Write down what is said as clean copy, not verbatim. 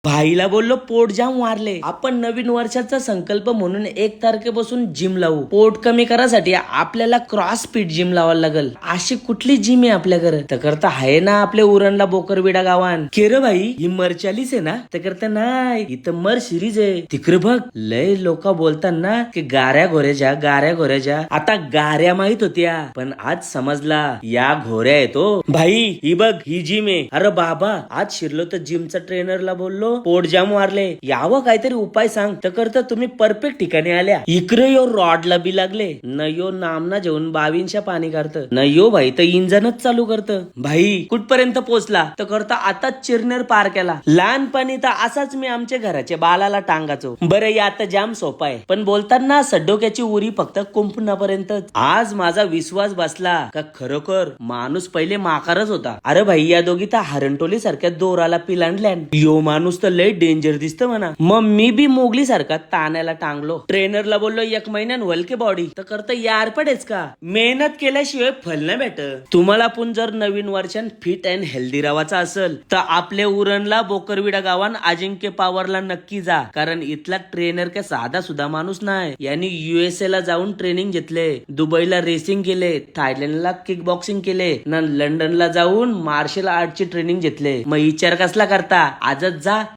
भाईला बोललो पोट जाम वारले. आपण नवीन वर्षाचा संकल्प म्हणून 1 तारखेपासून जिम लावू. पोट कमी करायसाठी आपल्याला क्रॉस फिट जिम लावायला लागल. अशी कुठली जिम आहे आपल्याकडे? तर करता आहे ना आपल्या उरणला बोकरविडा गावान. केर भाई ही मरचालीस आहे ना? तर करता नाही, इथं मर सिरीज आहे. तिकडे बघ लय लोक बोलतात ना की गाऱ्या घोऱ्याच्या. आता गाऱ्या माहित होत्या, पण आज समजला या घोऱ्या येतो. भाई ही बघ ही जिम आहे. अरे बाबा आज शिरलो तर जिमचा ट्रेनरला बोललो पोट जाम वारले, यावं काहीतरी उपाय सांग. तर करता तुम्ही परफेक्ट ठिकाणी आल्या. इकडे यो रॉडला बी लागले न यो नामना जेवून 22 पाणी करत न यो भाई तर इंजनच चालू करत. भाई कुठपर्यंत पोहोचला? तर करता आता चिरनेर पार केला. लहानपणी तर असाच मी आमच्या घराच्या बालाला टांगाचो. बरं या आता जाम सोपा आहे, पण बोलताना सड्डोक्याची उरी फक्त कुंपणापर्यंत. आज माझा विश्वास बसला का खरोखर माणूस पहिले माकारच होता. अरे भाई या दोघी तर हरणटोली सारख्या दोराला पिलांडल्या. यो माणूस तर लय डेंजर दिसत म्हणा. मग मी बी मोगली सारखा ताण्याला टांगलो. ट्रेनरला बोललो 1 महिन्यान वलके बॉडी. तर करता यार पडेच का? मेहनत केल्याशिवाय फल नाही भेटत. तुम्हाला पण जर नवीन वर्षान फिट अँड हेल्दी राहायचा असेल तर आपल्या उरणला बोकरविडा गावान अजिंक्य पॉवरला नक्की जा. कारण इथला ट्रेनर काय साधा सुद्धा माणूस नाही. यांनी USA ला जाऊन ट्रेनिंग घेतले, दुबईला रेसिंग केले, थायलंडला किक बॉक्सिंग केले, न लंडनला जाऊन मार्शल आर्टची ट्रेनिंग घेतले. मग विचार कसला करता? आजच जा.